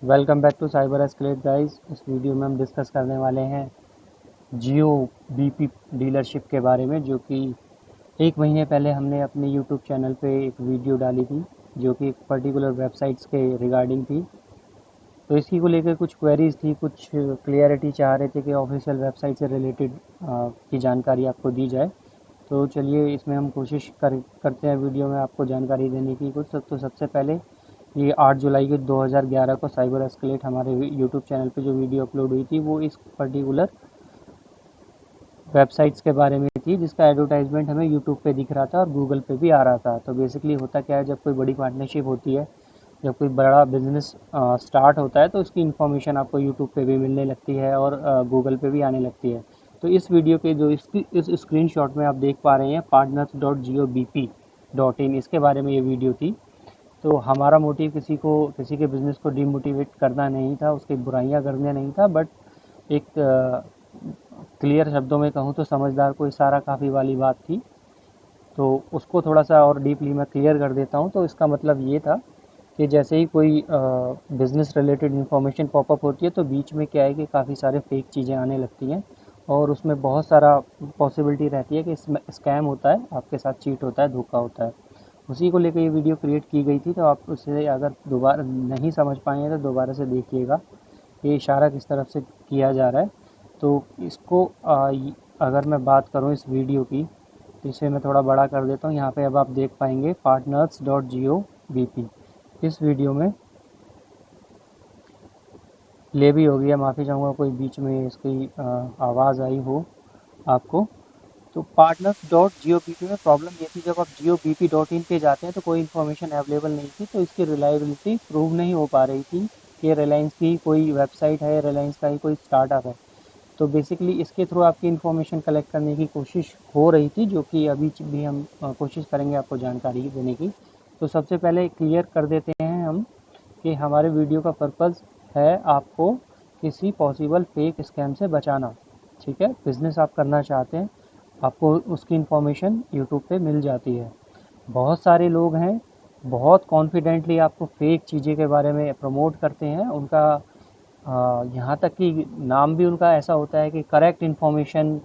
Welcome back to Cyber Escalate guys. इस video में हम डिस्कस करने वाले हैं जियो बीपी डीलरशिप के बारे में, जो कि एक महीने पहले हमने अपने यूट्यूब चैनल पे एक वीडियो डाली थी, जो कि एक पर्टिकुलर वेबसाइट्स के रिगार्डिंग थी। तो इसी को लेकर कुछ क्वेरीज थी, कुछ क्लियरिटी चाह रहे थे कि ऑफिशियल वेबसाइट से रिलेटेड की जानकारी आपको दी जाए। तो चलिए इसमें हम कोशिश करते हैं वीडियो में आपको जानकारी देने की कुछ। तो सबसे पहले ये 8 जुलाई के 2011 को साइबर एस्केलेट हमारे यूट्यूब चैनल पे जो वीडियो अपलोड हुई थी, वो इस पर्टिकुलर वेबसाइट्स के बारे में थी, जिसका एडवर्टाइजमेंट हमें यूट्यूब पे दिख रहा था और गूगल पे भी आ रहा था। तो बेसिकली होता क्या है, जब कोई बड़ी पार्टनरशिप होती है, जब कोई बड़ा बिजनेस स्टार्ट होता है, तो उसकी इन्फॉर्मेशन आपको यूट्यूब पे भी मिलने लगती है और गूगल पे भी आने लगती है। तो इस वीडियो के जो इस स्क्रीनशॉट में आप देख पा रहे हैं, partners.gobp.in, इसके बारे में ये वीडियो थी। तो हमारा मोटिव किसी के बिज़नेस को डिमोटिवेट करना नहीं था, उसकी बुराइयां करना नहीं था, बट एक क्लियर शब्दों में कहूँ तो समझदार को इशारा काफ़ी वाली बात थी। तो उसको थोड़ा सा और डीपली मैं क्लियर कर देता हूँ। तो इसका मतलब ये था कि जैसे ही कोई बिज़नेस रिलेटेड इन्फॉर्मेशन पॉपअप होती है, तो बीच में क्या है कि काफ़ी सारे फेक चीज़ें आने लगती हैं और उसमें बहुत सारा पॉसिबिलिटी रहती है कि इसमें स्कैम होता है, आपके साथ चीट होता है, धोखा होता है। उसी को लेकर ये वीडियो क्रिएट की गई थी। तो आप उसे अगर दोबारा नहीं समझ पाए तो दोबारा से देखिएगा ये इशारा किस तरफ से किया जा रहा है। तो इसको अगर मैं बात करूँ इस वीडियो की, तो इसे मैं थोड़ा बड़ा कर देता हूँ। यहाँ पे अब आप देख पाएंगे partners.gobp। इस वीडियो में ले भी हो गया, माफ़ी चाहूँगा कोई बीच में इसकी आवाज़ आई हो आपको। तो पार्टनर्स डॉट जियो बी पी में प्रॉब्लम ये थी, जब आप जियो बी पी डॉट इन पे जाते हैं तो कोई इन्फॉर्मेशन अवेलेबल नहीं थी, तो इसकी रिलायबिलिटी प्रूव नहीं हो पा रही थी कि रिलायंस की कोई वेबसाइट है, रिलायंस का ही कोई स्टार्टअप है। तो बेसिकली इसके थ्रू आपकी इन्फॉर्मेशन कलेक्ट करने की कोशिश हो रही थी, जो कि अभी भी हम कोशिश करेंगे आपको जानकारी देने की। तो सबसे पहले क्लियर कर देते हैं हम कि हमारे वीडियो का पर्पज़ है आपको किसी पॉसिबल फेक स्कैम से बचाना। ठीक है, बिज़नेस आप करना चाहते हैं, आपको उसकी इन्फॉर्मेशन यूट्यूब पे मिल जाती है। बहुत सारे लोग हैं, बहुत कॉन्फिडेंटली आपको फेक चीज़ें के बारे में प्रमोट करते हैं। उनका यहाँ तक कि नाम भी उनका ऐसा होता है कि करेक्ट इन्फॉर्मेशन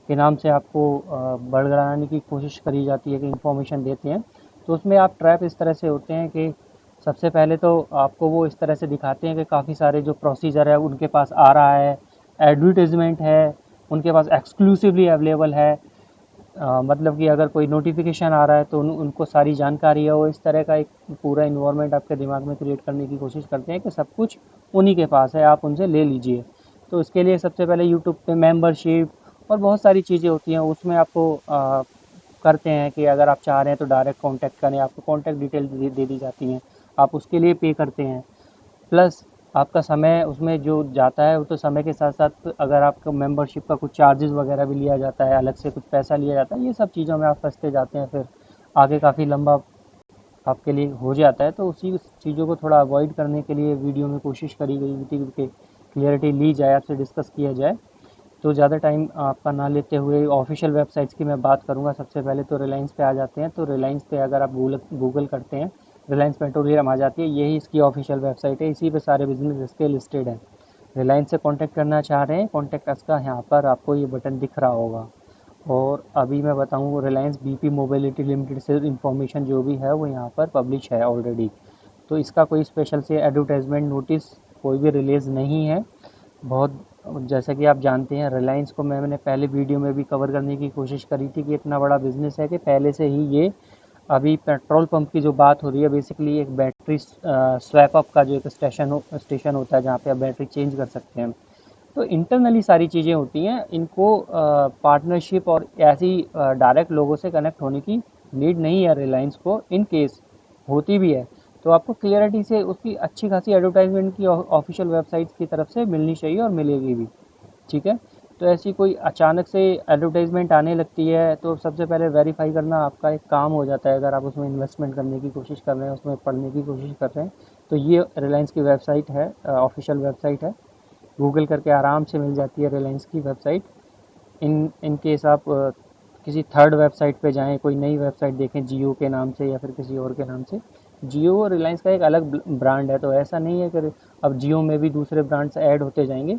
के नाम से आपको बढ़ाने की कोशिश करी जाती है कि इन्फॉर्मेशन देते हैं। तो उसमें आप ट्रैप इस तरह से होते हैं कि सबसे पहले तो आपको वो इस तरह से दिखाते हैं कि काफ़ी सारे जो प्रोसीजर है उनके पास आ रहा है, एडवर्टीज़मेंट है, उनके पास एक्सक्लूसिवली अवेलेबल है। मतलब कि अगर कोई नोटिफिकेशन आ रहा है तो उनको सारी जानकारी है। वो इस तरह का एक पूरा इन्वायरमेंट आपके दिमाग में क्रिएट करने की कोशिश करते हैं कि सब कुछ उन्हीं के पास है, आप उनसे ले लीजिए। तो इसके लिए सबसे पहले यूट्यूब पे मेंबरशिप और बहुत सारी चीज़ें होती हैं, उसमें आपको करते हैं कि अगर आप चाह रहे हैं तो डायरेक्ट कांटेक्ट करें, आपको कांटेक्ट डिटेल दे दी जाती हैं, आप उसके लिए पे करते हैं। प्लस आपका समय उसमें जो जाता है, वो तो समय के साथ साथ अगर आपका मेंबरशिप का कुछ चार्जेस वगैरह भी लिया जाता है, अलग से कुछ पैसा लिया जाता है, ये सब चीज़ों में आप फंसते जाते हैं, फिर आगे काफ़ी लंबा आपके लिए हो जाता है। तो उसी चीज़ों को थोड़ा अवॉइड करने के लिए वीडियो में कोशिश करी गई थी कि क्लियरिटी ली जाए, आपसे डिस्कस किया जाए। तो ज़्यादा टाइम आपका ना लेते हुए ऑफिशियल वेबसाइट्स की मैं बात करूँगा। सबसे पहले तो रिलायंस पे आ जाते हैं। तो रिलायंस पे अगर आप गूगल करते हैं, रिलायंस पेट्रोलियम आ जाती है, यही इसकी ऑफिशियल वेबसाइट है, इसी पे सारे बिजनेस इसके लिस्टेड हैं। रिलायंस से कांटेक्ट करना चाह रहे हैं, कांटेक्ट अस का यहाँ पर आपको ये बटन दिख रहा होगा। और अभी मैं बताऊँ, रिलायंस बीपी मोबिलिटी लिमिटेड से इन्फॉर्मेशन जो भी है वो यहाँ पर पब्लिश है ऑलरेडी। तो इसका कोई स्पेशल से एडवर्टाइजमेंट नोटिस कोई भी रिलीज़ नहीं है। बहुत जैसा कि आप जानते हैं, रिलायंस को मैंने पहले वीडियो में भी कवर करने की कोशिश करी थी कि इतना बड़ा बिजनेस है कि पहले से ही ये अभी पेट्रोल पंप की जो बात हो रही है, बेसिकली एक बैटरी स्वैप अप का जो एक स्टेशन होता है जहाँ पे आप बैटरी चेंज कर सकते हैं। तो इंटरनली सारी चीज़ें होती हैं, इनको पार्टनरशिप और ऐसी डायरेक्ट लोगों से कनेक्ट होने की नीड नहीं है रिलायंस को। इन केस होती भी है तो आपको क्लियरिटी से उसकी अच्छी खासी एडवर्टाइजमेंट की ऑफिशियल वेबसाइट्स की तरफ से मिलनी चाहिए और मिलेगी भी। ठीक है, तो ऐसी कोई अचानक से एडवर्टाइजमेंट आने लगती है तो सबसे पहले वेरीफाई करना आपका एक काम हो जाता है। अगर आप उसमें इन्वेस्टमेंट करने की कोशिश कर रहे हैं, उसमें पढ़ने की कोशिश कर रहे हैं, तो ये रिलायंस की वेबसाइट है, ऑफिशियल वेबसाइट है। गूगल करके आराम से मिल जाती है रिलायंस की वेबसाइट। इन केस आप किसी थर्ड वेबसाइट पे जाएं, कोई नई वेबसाइट देखें जियो के नाम से या फिर किसी और के नाम से, जियो और रिलायंस का एक अलग ब्रांड है, तो ऐसा नहीं है कि अब जियो में भी दूसरे ब्रांड्स ऐड होते जाएंगे।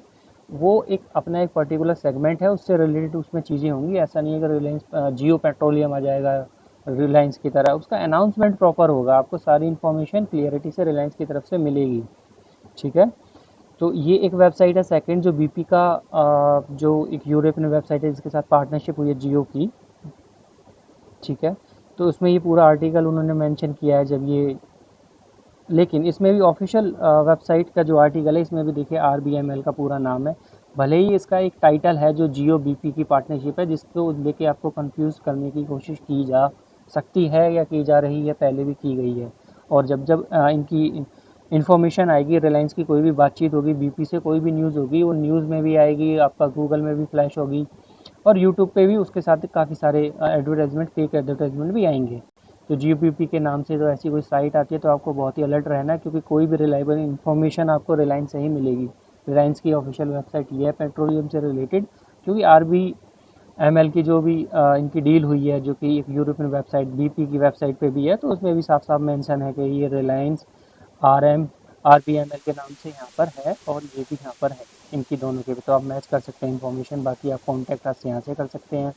वो एक अपना एक पर्टिकुलर सेगमेंट है, उससे रिलेटेड उसमें चीज़ें होंगी। ऐसा नहीं है कि रिलायंस जियो पेट्रोलियम आ जाएगा रिलायंस की तरह। उसका अनाउंसमेंट प्रॉपर होगा, आपको सारी इन्फॉर्मेशन क्लियरिटी से रिलायंस की तरफ से मिलेगी। ठीक है, तो ये एक वेबसाइट है। सेकंड जो बीपी का जो एक यूरोपियन वेबसाइट है जिसके साथ पार्टनरशिप हुई है जियो की, ठीक है, तो उसमें ये पूरा आर्टिकल उन्होंने मेंशन किया है जब ये, लेकिन इसमें भी ऑफिशियल वेबसाइट का जो आर्टिकल है इसमें भी देखिए RBML का पूरा नाम है। भले ही इसका एक टाइटल है जो जियो बीपी की पार्टनरशिप है, जिसको लेके आपको कंफ्यूज करने की कोशिश की जा सकती है या की जा रही है, पहले भी की गई है। और जब जब इनकी इन्फॉर्मेशन आएगी, रिलायंस की कोई भी बातचीत होगी, बीपी से कोई भी न्यूज़ होगी, वो न्यूज़ में भी आएगी, आपका गूगल में भी फ्लैश होगी, और यूट्यूब पे भी उसके साथ काफ़ी सारे एडवर्टाइजमेंट, फेक एडवर्टाइजमेंट भी आएंगे। तो GPP के नाम से तो ऐसी कोई साइट आती है तो आपको बहुत ही अलर्ट रहना है, क्योंकि कोई भी रिलायबल इन्फॉर्मेशन आपको रिलायंस से ही मिलेगी। रिलायंस की ऑफिशियल वेबसाइट ये है पेट्रोलियम से रिलेटेड, क्योंकि RBML की जो भी इनकी डील हुई है, जो कि एक यूरोपियन वेबसाइट BP की वेबसाइट पे भी है, तो उसमें भी साफ साफ मेंशन है कि ये रिलायंस RBML के नाम से यहाँ पर है, और ये भी यहाँ पर है। इनकी दोनों के भी तो आप मैच कर सकते हैं इन्फॉर्मेशन। बाकी आप कॉन्टैक्ट अस यहाँ से कर सकते हैं।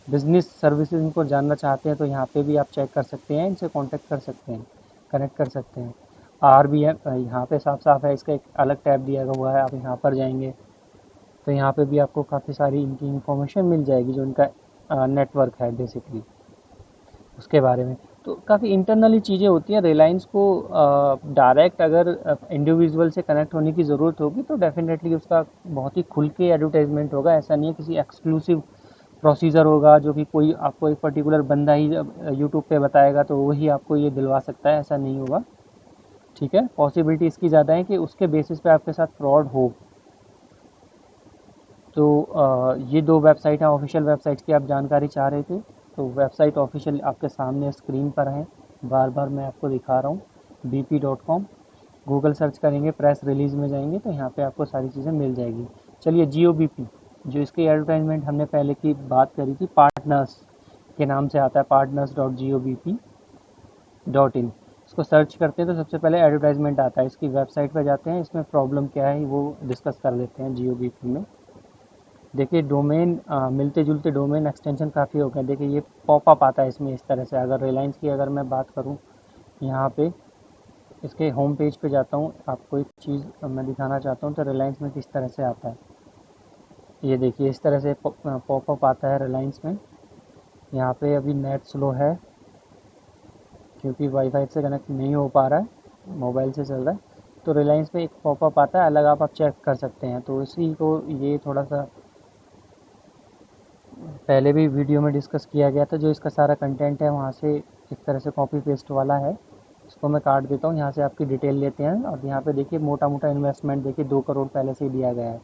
बिजनेस सर्विसेज इनको जानना चाहते हैं तो यहाँ पे भी आप चेक कर सकते हैं, इनसे कांटेक्ट कर सकते हैं, कनेक्ट कर सकते हैं। RBM यहाँ पे साफ साफ है, इसका एक अलग टैब दिया हुआ है। आप यहाँ पर जाएंगे तो यहाँ पे भी आपको काफ़ी सारी इनकी इंफॉर्मेशन मिल जाएगी, जो इनका नेटवर्क है बेसिकली, उसके बारे में। तो काफ़ी इंटरनली चीज़ें होती हैं। रिलायंस को डायरेक्ट अगर इंडिविजुअल से कनेक्ट होने की ज़रूरत होगी तो डेफिनेटली उसका बहुत ही खुल के एडवर्टाइजमेंट होगा। ऐसा नहीं है किसी एक्सक्लूसिव प्रोसीजर होगा जो कि कोई आपको एक पर्टिकुलर बंदा ही यूट्यूब पे बताएगा तो वही आपको ये दिलवा सकता है, ऐसा नहीं होगा। ठीक है, पॉसिबिलिटी इसकी ज़्यादा है कि उसके बेसिस पे आपके साथ फ्रॉड हो। तो ये दो वेबसाइट हैं ऑफिशियल वेबसाइट्स की, आप जानकारी चाह रहे थे, तो वेबसाइट ऑफिशियल आपके सामने स्क्रीन पर है, बार बार मैं आपको दिखा रहा हूँ, bp.com। गूगल सर्च करेंगे, प्रेस रिलीज़ में जाएंगे तो यहाँ पे आपको सारी चीज़ें मिल जाएगी। चलिए, जियो बीपी, जो इसकी एडवर्टाइजमेंट हमने पहले की बात करी थी, पार्टनर्स के नाम से आता है, partners.giobp.in। इसको सर्च करते हैं तो सबसे पहले एडवर्टाइजमेंट आता है। इसकी वेबसाइट पर जाते हैं, इसमें प्रॉब्लम क्या है वो डिस्कस कर लेते हैं जियो बीपी में। देखिए, डोमेन मिलते जुलते डोमेन एक्सटेंशन काफ़ी हो गए। देखिए, ये पॉपअप आता है इसमें इस तरह से। अगर रिलायंस की अगर मैं बात करूँ, यहाँ पे इसके होम पेज पे जाता हूँ, आपको एक चीज़ मैं दिखाना चाहता हूँ, तो रिलायंस में किस तरह से आता है। ये देखिए, इस तरह से पॉपअप आता है रिलायंस में। यहाँ पे अभी नेट स्लो है क्योंकि वाईफाई से कनेक्ट नहीं हो पा रहा है, मोबाइल से चल रहा है। तो रिलायंस पे एक पॉपअप आता है अलग, आप चेक कर सकते हैं। तो इसी को ये थोड़ा सा पहले भी वीडियो में डिस्कस किया गया था। जो इसका सारा कंटेंट है वहाँ से एक तरह से कॉपी पेस्ट वाला है। इसको मैं काट देता हूँ, यहाँ से आपकी डिटेल लेते हैं, और यहाँ पे देखिए मोटा मोटा इन्वेस्टमेंट देखिए 2 करोड़ पहले से ही दिया गया है।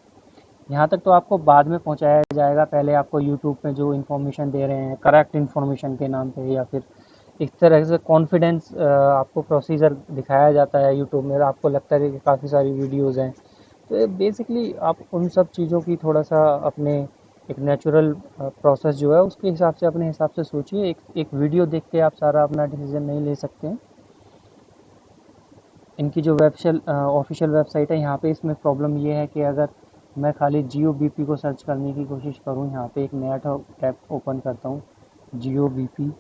यहाँ तक तो आपको बाद में पहुँचाया जाएगा, पहले आपको यूट्यूब पे जो इन्फॉर्मेशन दे रहे हैं करेक्ट इन्फॉर्मेशन के नाम पे, या फिर इस तरह से कॉन्फिडेंस आपको प्रोसीजर दिखाया जाता है यूट्यूब में। आपको लगता है कि काफ़ी सारी वीडियोज़ हैं, तो बेसिकली आप उन सब चीज़ों की थोड़ा सा अपने एक नेचुरल प्रोसेस जो है उसके हिसाब से, अपने हिसाब से सोचिए। एक वीडियो देख के आप सारा अपना डिसीजन नहीं ले सकते हैं। इनकी जो ऑफिशियल वेबसाइट है, यहाँ पे इसमें प्रॉब्लम ये है कि अगर मैं खाली जियो बीपी को सर्च करने की कोशिश करूँ, यहाँ पे एक नया टैब ओपन करता हूँ, GioBP.in।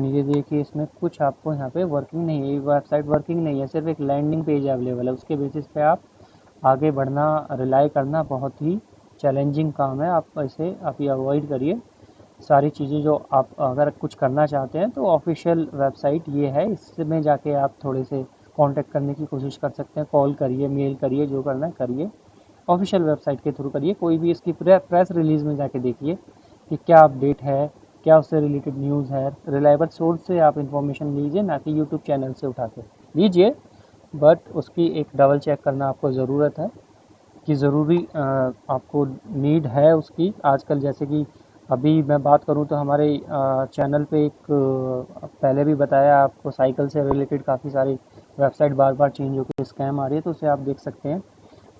ये देखिए, इसमें कुछ आपको यहाँ पे वर्किंग नहीं है, ये वेबसाइट वर्किंग नहीं है, सिर्फ एक लैंडिंग पेज अवेलेबल है। उसके बेसिस पे आप आगे बढ़ना, रिलाई करना बहुत ही चैलेंजिंग काम है। आप इसे आप ये अवॉइड करिए। सारी चीज़ें जो आप अगर कुछ करना चाहते हैं तो ऑफिशियल वेबसाइट ये है, इसमें जाके आप थोड़े से कांटेक्ट करने की कोशिश कर सकते हैं। कॉल करिए, मेल करिए, जो करना है करिए, ऑफिशियल वेबसाइट के थ्रू करिए। कोई भी इसकी प्रेस रिलीज़ में जाके देखिए कि क्या अपडेट है, क्या उससे रिलेटेड न्यूज़ है। रिलायबल सोर्स से आप इन्फॉर्मेशन लीजिए, ना कि यूट्यूब चैनल से उठा के लीजिए, बट उसकी एक डबल चेक करना आपको ज़रूरत है कि ज़रूरी आपको नीड है उसकी। आजकल जैसे कि अभी मैं बात करूं तो हमारे चैनल पे एक पहले भी बताया आपको, साइकिल से रिलेटेड काफ़ी सारी वेबसाइट बार बार चेंज होकर स्कैम आ रही है, तो उसे आप देख सकते हैं।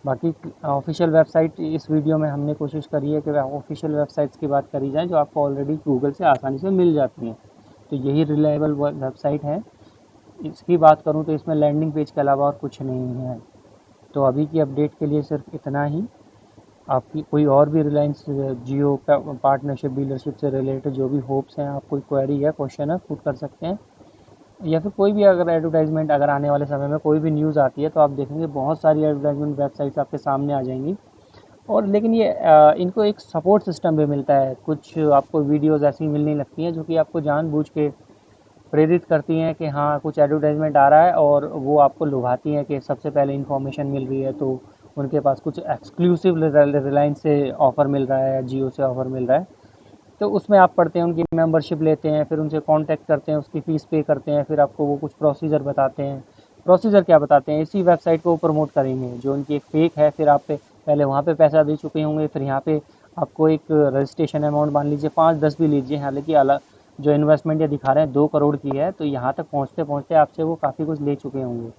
बाकी ऑफिशियल वेबसाइट, इस वीडियो में हमने कोशिश करी है कि ऑफिशियल वेबसाइट्स की बात करी जाए जो आपको ऑलरेडी गूगल से आसानी से मिल जाती हैं। तो यही रिलायबल वेबसाइट है। इसकी बात करूँ तो इसमें लैंडिंग पेज के अलावा और कुछ नहीं है। तो अभी की अपडेट के लिए सिर्फ इतना ही। आपकी कोई और भी रिलायंस जियो का पार्टनरशिप डीलरशिप से रिलेटेड जो भी होप्स हैं, आप कोई क्वेरी या क्वेश्चन है पुट कर सकते हैं, या फिर कोई भी अगर एडवर्टाइजमेंट अगर आने वाले समय में कोई भी न्यूज़ आती है तो आप देखेंगे बहुत सारी एडवर्टाइजमेंट वेबसाइट्स आपके सामने आ जाएंगी। और लेकिन ये इनको एक सपोर्ट सिस्टम भी मिलता है। कुछ आपको वीडियोस ऐसी मिलने लगती हैं जो कि आपको जानबूझ के प्रेरित करती हैं कि हाँ कुछ एडवर्टाइजमेंट आ रहा है, और वो आपको लुभाती हैं कि सबसे पहले इन्फॉर्मेशन मिल रही है, तो उनके पास कुछ एक्सक्लूसिव रिलायंस से ऑफ़र मिल रहा है या जियो से ऑफ़र मिल रहा है। तो उसमें आप पढ़ते हैं, उनकी मेंबरशिप लेते हैं, फिर उनसे कांटेक्ट करते हैं, उसकी फ़ीस पे करते हैं, फिर आपको वो कुछ प्रोसीजर बताते हैं। प्रोसीजर क्या बताते हैं, इसी वेबसाइट को प्रमोट करेंगे जो उनकी एक फ़ेक है, फिर आप पे पहले वहाँ पे पैसा दे चुके होंगे, फिर यहाँ पे आपको एक रजिस्ट्रेशन अमाउंट मान लीजिए 5-10 भी लीजिए, हालांकि अलग जो इन्वेस्टमेंट ये दिखा रहे हैं 2 करोड़ की है, तो यहाँ तक पहुँचते पहुँचते आपसे वो काफ़ी कुछ ले चुके होंगे।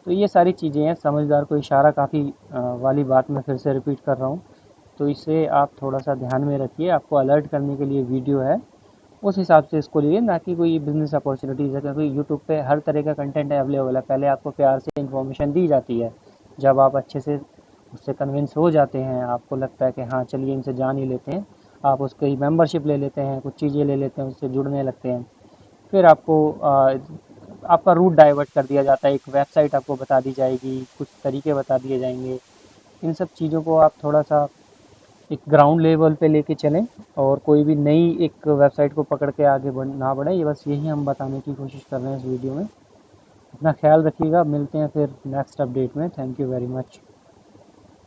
तो ये सारी चीज़ें हैं, समझदार को इशारा काफ़ी वाली बात मैं फिर से रिपीट कर रहा हूँ। तो इसे आप थोड़ा सा ध्यान में रखिए, आपको अलर्ट करने के लिए वीडियो है, उस हिसाब से इसको लिए, ना कि कोई बिज़नेस अपॉर्चुनिटीज़ है, क्योंकि यूट्यूब पे हर तरह का कंटेंट अवेलेबल है। पहले आपको प्यार से इन्फॉर्मेशन दी जाती है, जब आप अच्छे से उससे कन्विंस हो जाते हैं, आपको लगता है कि हाँ चलिए इनसे जान ही लेते हैं, आप उसकी मेंबरशिप ले लेते हैं, कुछ चीज़ें ले लेते हैं, उससे जुड़ने लगते हैं, फिर आपको आपका रूट डाइवर्ट कर दिया जाता है, एक वेबसाइट आपको बता दी जाएगी, कुछ तरीके बता दिए जाएंगे। इन सब चीज़ों को आप थोड़ा सा एक ग्राउंड लेवल पे लेके चलें, और कोई भी नई एक वेबसाइट को पकड़ के आगे ना बढ़े। ये बस यही हम बताने की कोशिश कर रहे हैं इस वीडियो में। अपना ख्याल रखिएगा, मिलते हैं फिर नेक्स्ट अपडेट में। Thank you very much.